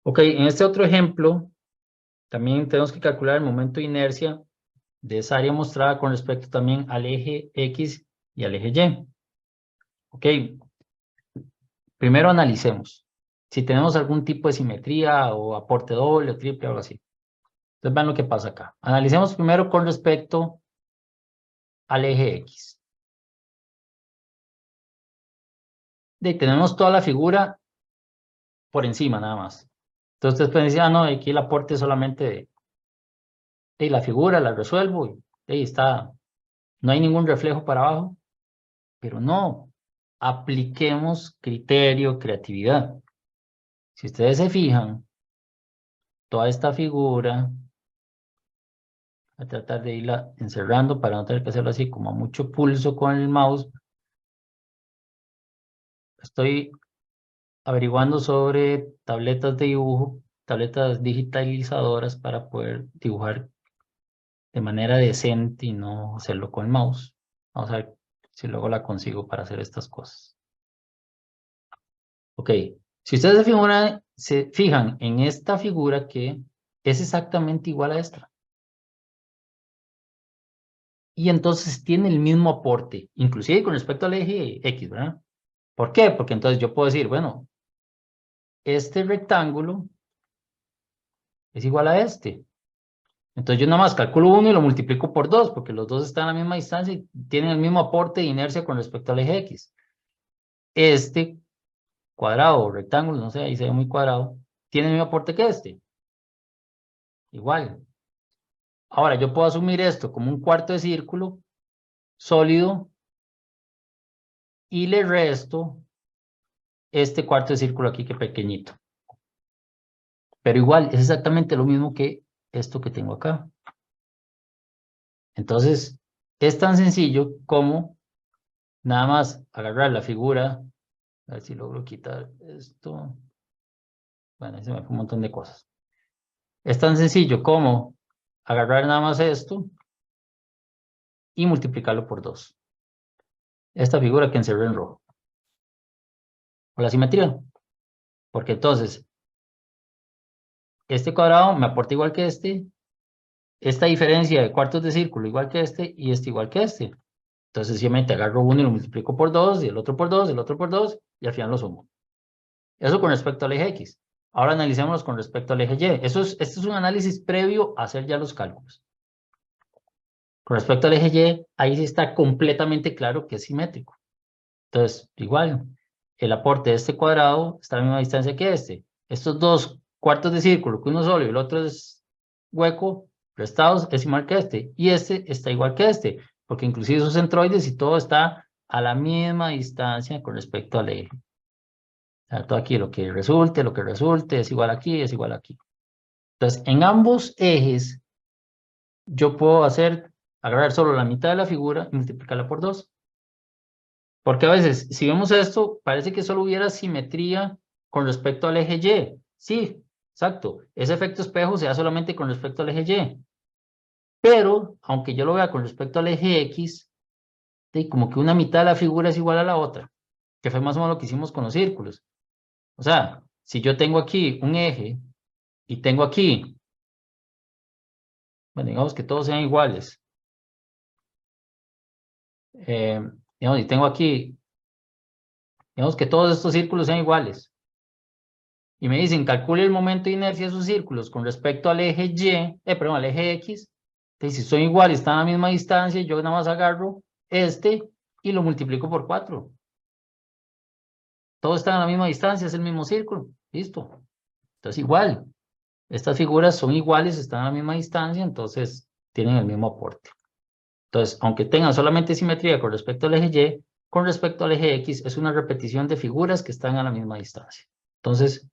Ok, en este otro ejemplo, también tenemos que calcular el momento de inercia de esa área mostrada con respecto también al eje X y al eje Y. Ok, primero analicemos si tenemos algún tipo de simetría o aporte doble o triple o algo así. Entonces vean lo que pasa acá. Analicemos primero con respecto al eje X. Y tenemos toda la figura por encima nada más. Entonces ustedes pueden decir, no, aquí el aporte es solamente de la figura, la resuelvo y ahí está, no hay ningún reflejo para abajo, pero no, apliquemos criterio, creatividad. Si ustedes se fijan, toda esta figura, voy a tratar de irla encerrando para no tener que hacerlo así como a mucho pulso con el mouse. Estoy averiguando sobre tabletas de dibujo, tabletas digitalizadoras para poder dibujar de manera decente y no hacerlo con el mouse. Vamos a ver si luego la consigo para hacer estas cosas. Ok, si ustedes se fijan en esta figura que es exactamente igual a esta. Y entonces tiene el mismo aporte, inclusive con respecto al eje X, ¿verdad? ¿Por qué? Porque entonces yo puedo decir, bueno, este rectángulo es igual a este. Entonces yo nada más calculo uno y lo multiplico por 2, porque los dos están a la misma distancia y tienen el mismo aporte de inercia con respecto al eje X. Este cuadrado o rectángulo, no sé, ahí se ve muy cuadrado, tiene el mismo aporte que este. Igual. Ahora yo puedo asumir esto como un cuarto de círculo sólido y le resto este cuarto de círculo aquí que pequeñito. Pero igual es exactamente lo mismo que esto que tengo acá. Entonces, es tan sencillo como nada más agarrar la figura, a ver si logro quitar esto. Bueno, ahí se me fue un montón de cosas. Es tan sencillo como agarrar nada más esto y multiplicarlo por 2. Esta figura que encerré en rojo. O la simetría. Porque entonces, este cuadrado me aporta igual que esta diferencia de cuartos de círculo igual que este y este igual que este. Entonces simplemente agarro uno y lo multiplico por 2, y el otro por 2, el otro por 2, y al final lo sumo. Eso con respecto al eje X. Ahora analicémoslos con respecto al eje Y. Este es un análisis previo a hacer ya los cálculos. Con respecto al eje Y, ahí sí está completamente claro que es simétrico. Entonces, igual, el aporte de este cuadrado está a la misma distancia que este. Estos dos cuartos de círculo, que uno solo y el otro es hueco, restados, es igual que este. Y este está igual que este, porque inclusive sus centroides y todo está a la misma distancia con respecto al eje. O sea, todo aquí lo que resulte, es igual aquí, es igual aquí. Entonces, en ambos ejes, yo puedo agarrar solo la mitad de la figura y multiplicarla por 2. Porque a veces, si vemos esto, parece que solo hubiera simetría con respecto al eje Y. Sí, exacto. Ese efecto espejo se da solamente con respecto al eje Y. Pero, aunque yo lo vea con respecto al eje X, como que una mitad de la figura es igual a la otra, que fue más o menos lo que hicimos con los círculos. O sea, si yo tengo aquí un eje y tengo aquí, bueno, digamos que todos sean iguales. Eh, digamos, y tengo aquí, digamos que todos estos círculos sean iguales. Y me dicen, calcule el momento de inercia de sus círculos con respecto al eje Y, perdón, al eje X. Entonces, si son iguales, están a la misma distancia, yo nada más agarro este y lo multiplico por 4. Todos están a la misma distancia, es el mismo círculo. Listo. Entonces, igual, estas figuras son iguales, están a la misma distancia, entonces tienen el mismo aporte. Entonces, aunque tengan solamente simetría con respecto al eje Y, con respecto al eje X, es una repetición de figuras que están a la misma distancia. Entonces,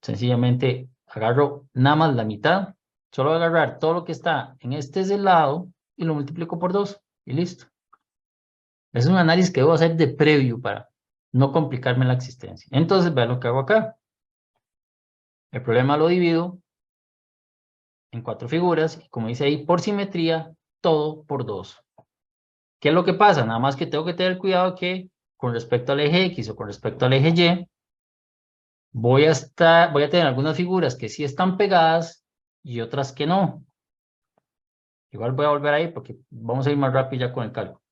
sencillamente agarro nada más la mitad, solo voy a agarrar todo lo que está en este lado y lo multiplico por 2 y listo. Es un análisis que debo hacer de previo para no complicarme la existencia. Entonces, vean lo que hago acá. El problema lo divido en 4 figuras y como dice ahí, por simetría, todo por 2. ¿Qué es lo que pasa? Nada más que tengo que tener cuidado que con respecto al eje X o con respecto al eje Y, voy a tener algunas figuras que sí están pegadas y otras que no. Igual voy a volver ahí porque vamos a ir más rápido ya con el cálculo.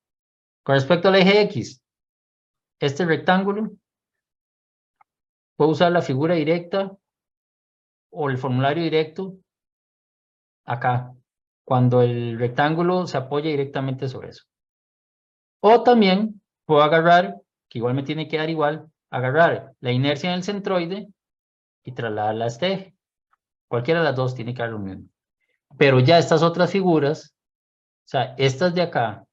Con respecto al eje X, este rectángulo, puedo usar la figura directa o el formulario directo acá, cuando el rectángulo se apoya directamente sobre eso. O también puedo agarrar, que igual me tiene que dar igual, agarrar la inercia en el centroide y trasladarla a este eje. Cualquiera de las dos tiene que dar lo mismo. Pero ya estas otras figuras, o sea, estas de acá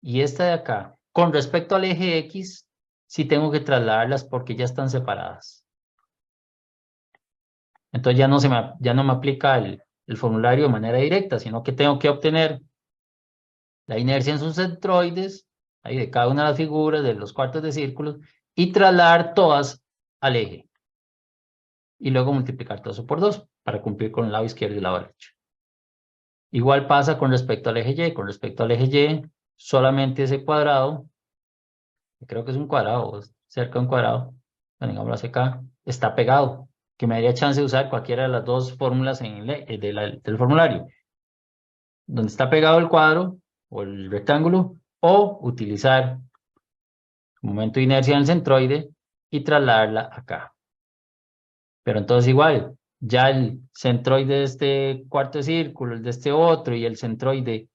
y esta de acá, con respecto al eje X, sí tengo que trasladarlas porque ya están separadas. Entonces ya no me aplica el formulario de manera directa, sino que tengo que obtener la inercia en sus centroides, ahí de cada una de las figuras, de los cuartos de círculos, y trasladar todas al eje. Y luego multiplicar todo eso por 2 para cumplir con el lado izquierdo y el lado derecho. Igual pasa con respecto al eje Y. Con respecto al eje Y, solamente ese cuadrado, creo que es un cuadrado, cerca de un cuadrado, bueno, digámoslo así acá, está pegado, que me daría chance de usar cualquiera de las dos fórmulas del formulario. Donde está pegado el cuadro o el rectángulo, o utilizar momento de inercia en el centroide y trasladarla acá. Pero entonces igual, ya el centroide de este cuarto de círculo, el de este otro y el centroide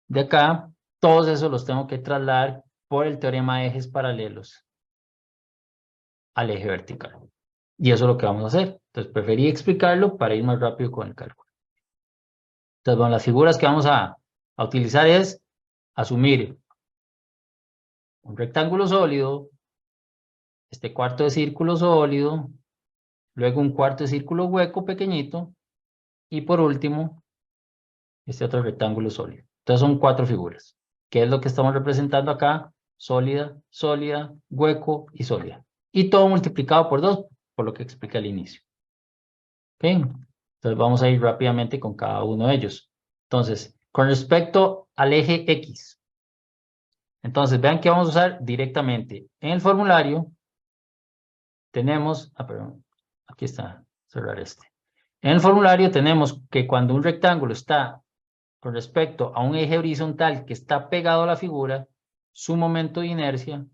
de acá, todos esos los tengo que trasladar por el teorema de ejes paralelos al eje vertical. Y eso es lo que vamos a hacer. Entonces preferí explicarlo para ir más rápido con el cálculo. Entonces, bueno, las figuras que vamos a utilizar es asumir un rectángulo sólido, este cuarto de círculo sólido, luego un cuarto de círculo hueco pequeñito, y por último, este otro rectángulo sólido. Entonces son 4 figuras. ¿Qué es lo que estamos representando acá? Sólida, sólida, hueco y sólida. Y todo multiplicado por 2, por lo que expliqué al inicio. ¿Ok? Entonces vamos a ir rápidamente con cada uno de ellos. Entonces, con respecto al eje X. Entonces, vean que vamos a usar directamente. En el formulario tenemos, perdón, aquí está, cerrar este. En el formulario tenemos que cuando un rectángulo está con respecto a un eje horizontal que está pegado a la figura, su momento de inercia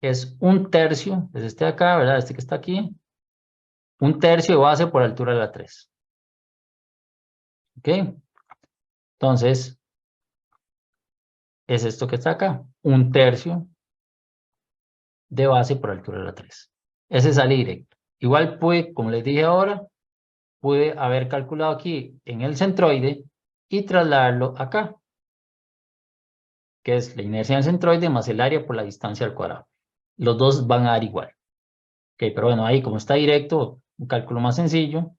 es 1/3, es este de acá, ¿verdad? Este que está aquí, 1/3 de base por altura de la 3. ¿Ok? Entonces, es esto que está acá, 1/3 de base por altura de la 3. Ese sale directo. Igual puede, como les dije ahora, pude haber calculado aquí en el centroide y trasladarlo acá, que es la inercia del centroide más el área por la distancia al cuadrado. Los dos van a dar igual. Ok, pero bueno, ahí como está directo, un cálculo más sencillo,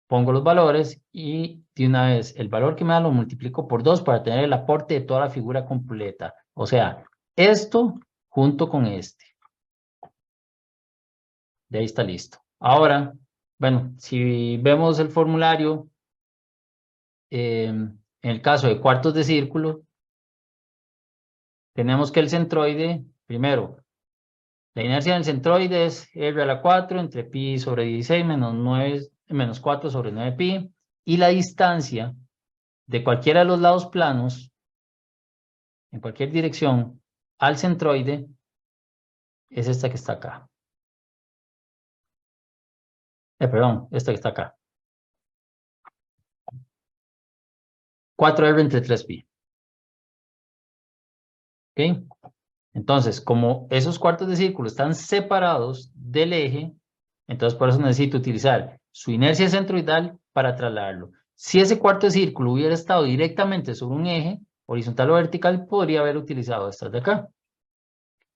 pongo los valores y de una vez el valor que me da lo multiplico por 2 para tener el aporte de toda la figura completa. O sea, esto junto con este. De ahí está listo. Ahora, bueno, si vemos el formulario, en el caso de cuartos de círculo, tenemos que el centroide, primero, la inercia del centroide es R a la 4 entre pi sobre 16 menos 4 sobre 9 pi. Y la distancia de cualquiera de los lados planos, en cualquier dirección, al centroide, es esta que está acá. Perdón, esta que está acá. 4R entre 3pi. ¿Ok? Entonces, como esos cuartos de círculo están separados del eje, entonces por eso necesito utilizar su inercia centroidal para trasladarlo. Si ese cuarto de círculo hubiera estado directamente sobre un eje, horizontal o vertical, podría haber utilizado estas de acá.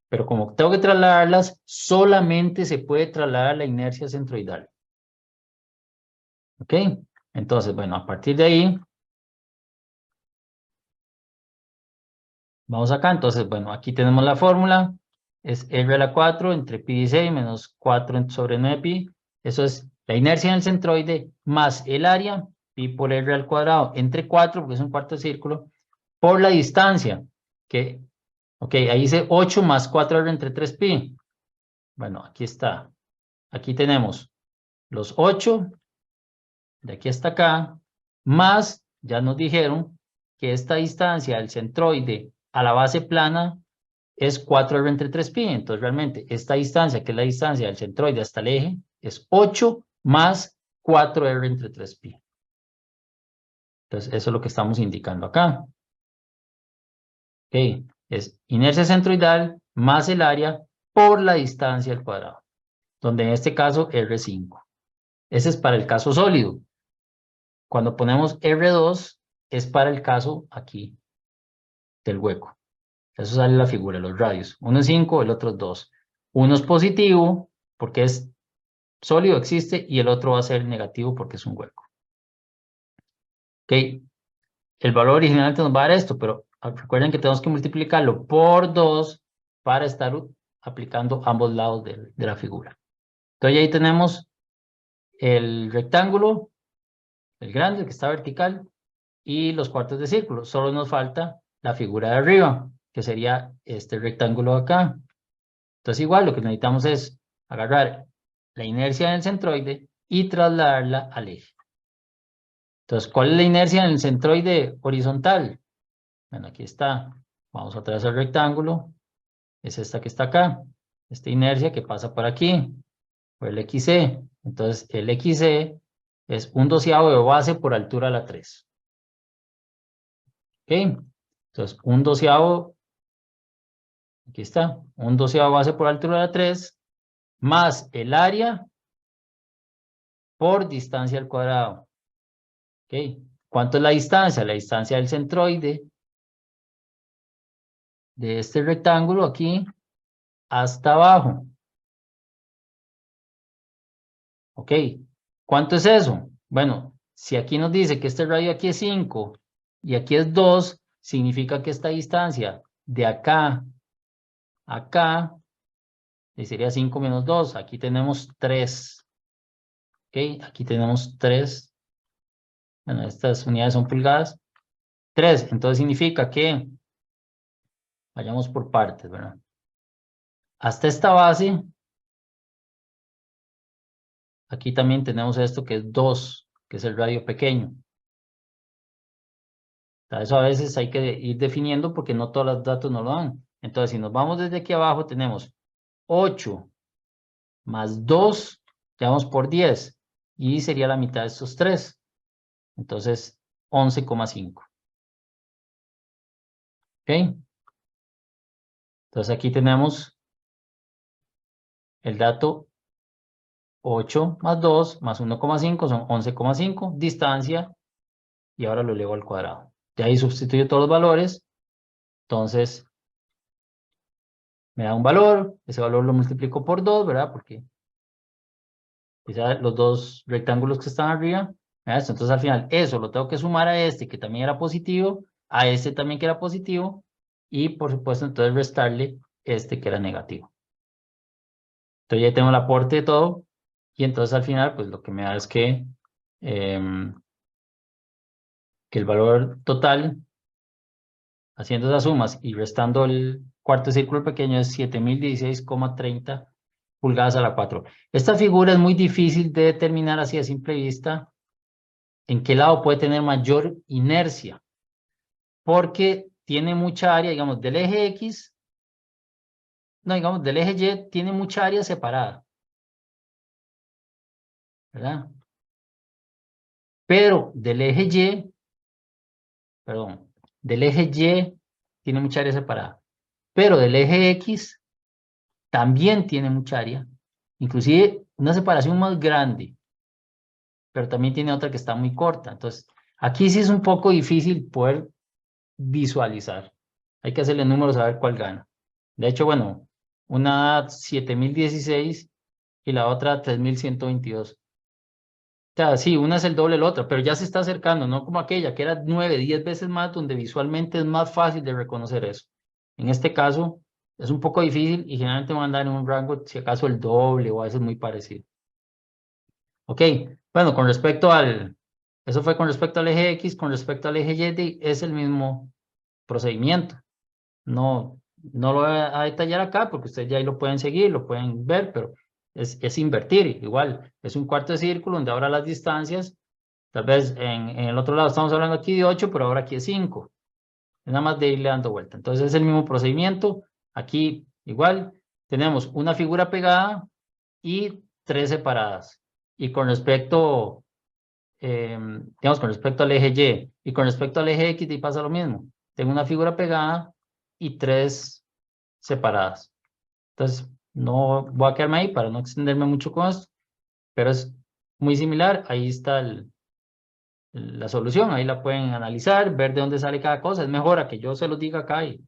Pero como tengo que trasladarlas, solamente se puede trasladar la inercia centroidal. ¿Ok? Entonces, bueno, a partir de ahí, vamos acá. Entonces, bueno, aquí tenemos la fórmula. Es R a la 4 entre pi 16 menos 4 sobre 9pi. Eso es la inercia en el centroide más el área, pi por R al cuadrado, entre 4, porque es un cuarto de círculo, por la distancia, que, ok, ahí dice 8 más 4R entre 3pi. Bueno, aquí está. Aquí tenemos los 8, de aquí hasta acá, más, ya nos dijeron que esta distancia del centroide a la base plana es 4R entre 3pi. Entonces, realmente, esta distancia, que es la distancia del centroide hasta el eje, es 8 más 4R entre 3pi. Entonces, eso es lo que estamos indicando acá. Ok, es inercia centroidal más el área por la distancia al cuadrado, donde en este caso R5. Ese es para el caso sólido. Cuando ponemos R2 es para el caso aquí del hueco. Eso sale en la figura, los radios. Uno es 5, el otro es 2. Uno es positivo porque es sólido, existe, y el otro va a ser negativo porque es un hueco. Ok, el valor original nos va a dar esto, pero recuerden que tenemos que multiplicarlo por 2 para estar aplicando ambos lados de la figura. Entonces ahí tenemos el rectángulo, el grande, el que está vertical, y los cuartos de círculo. Solo nos falta la figura de arriba, que sería este rectángulo acá. Entonces igual lo que necesitamos es agarrar la inercia en el centroide y trasladarla al eje. Entonces, ¿cuál es la inercia en el centroide horizontal? Bueno, aquí está. Vamos otra vez al rectángulo. Es esta que está acá. Esta inercia que pasa por aquí, por el XC. Entonces, el XC es 1/12 de base por altura a la 3. ¿Ok? Entonces, 1/12, aquí está, 1/12 base por altura a la 3, más el área por distancia al cuadrado. ¿Ok? ¿Cuánto es la distancia? La distancia del centroide de este rectángulo aquí hasta abajo. ¿Ok? ¿Cuánto es eso? Bueno, si aquí nos dice que este radio aquí es 5 y aquí es 2, significa que esta distancia de acá a acá sería 5 menos 2. Aquí tenemos 3. ¿Ok? Aquí tenemos 3. Bueno, estas unidades son pulgadas. 3. Entonces significa que vayamos por partes, ¿verdad? Hasta esta base, aquí también tenemos esto que es 2, que es el radio pequeño. Eso a veces hay que ir definiendo porque no todos los datos nos lo dan. Entonces, si nos vamos desde aquí abajo, tenemos 8 más 2, llevamos por 10, y sería la mitad de estos 3. Entonces, 11,5. ¿Ok? Entonces, aquí tenemos el dato 8 más 2 más 1,5 son 11,5, distancia, y ahora lo elevo al cuadrado. De ahí sustituyo todos los valores, entonces me da un valor, ese valor lo multiplico por 2, ¿verdad? Porque quizá los dos rectángulos que están arriba, ¿verdad? Entonces al final eso lo tengo que sumar a este que también era positivo, a este también que era positivo, y por supuesto entonces restarle este que era negativo. Entonces ya tengo el aporte de todo, y entonces al final pues lo que me da es que el valor total, haciendo esas sumas y restando el cuarto círculo pequeño, es 7016,30 pulgadas a la 4. Esta figura es muy difícil de determinar así a simple vista en qué lado puede tener mayor inercia, porque tiene mucha área, digamos, del eje X, no, digamos, del eje Y tiene mucha área separada, ¿verdad? Pero del eje Y, perdón, del eje Y tiene mucha área separada, pero del eje X también tiene mucha área, inclusive una separación más grande, pero también tiene otra que está muy corta. Entonces, aquí sí es un poco difícil poder visualizar. Hay que hacerle números a ver cuál gana. De hecho, bueno, una 7016 y la otra 3122. O sea, sí, una es el doble de la otra, pero ya se está acercando, no como aquella que era 9, 10 veces más, donde visualmente es más fácil de reconocer eso. En este caso, es un poco difícil y generalmente van a andar en un rango, si acaso, el doble o a veces muy parecido. Ok, bueno, con respecto al, eso fue con respecto al eje X, con respecto al eje Y, es el mismo procedimiento. No lo voy a detallar acá porque ustedes ya ahí lo pueden seguir, lo pueden ver, pero es invertir, igual, es un cuarto de círculo donde ahora las distancias, tal vez en el otro lado estamos hablando aquí de 8, pero ahora aquí es 5. Es nada más de irle dando vuelta. Entonces es el mismo procedimiento. Aquí igual tenemos una figura pegada y 3 separadas. Y con respecto, digamos, con respecto al eje Y con respecto al eje X, y pasa lo mismo. Tengo una figura pegada y 3 separadas. Entonces, no voy a quedarme ahí para no extenderme mucho con esto, pero es muy similar. Ahí está la solución, ahí la pueden analizar, ver de dónde sale cada cosa. Es mejor a que yo se los diga acá y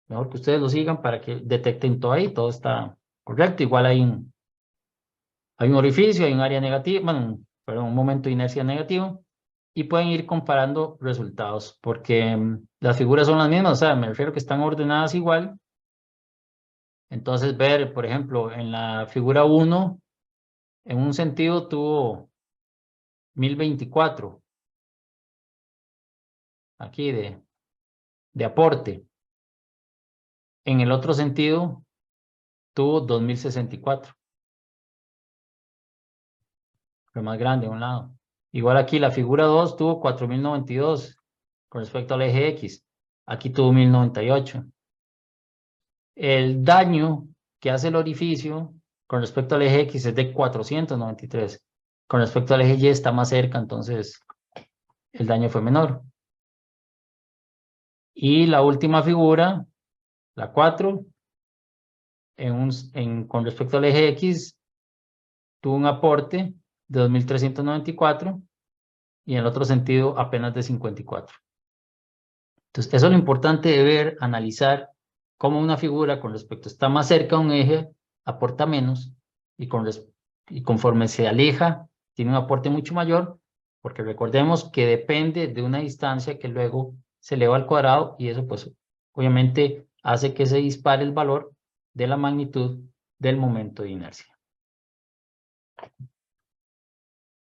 mejor que ustedes lo sigan para que detecten todo ahí, todo está correcto. Igual hay un orificio, hay un área negativa, bueno, perdón, un momento de inercia negativo, y pueden ir comparando resultados, porque las figuras son las mismas, o sea, me refiero que están ordenadas igual. Entonces, ver, por ejemplo, en la figura 1, en un sentido tuvo 1024, aquí de aporte. En el otro sentido, tuvo 2064. Fue más grande a un lado. Igual aquí la figura 2 tuvo 4092 con respecto al eje X. Aquí tuvo 1098. El daño que hace el orificio con respecto al eje X es de 493. Con respecto al eje Y está más cerca, entonces el daño fue menor. Y la última figura, la 4, con respecto al eje X, tuvo un aporte de 2394 y en el otro sentido apenas de 54. Entonces, eso es lo importante de ver, analizar cómo una figura con respecto está más cerca a un eje, aporta menos, y conforme se aleja, tiene un aporte mucho mayor, porque recordemos que depende de una distancia que luego se eleva al cuadrado, y eso pues obviamente hace que se dispare el valor de la magnitud del momento de inercia.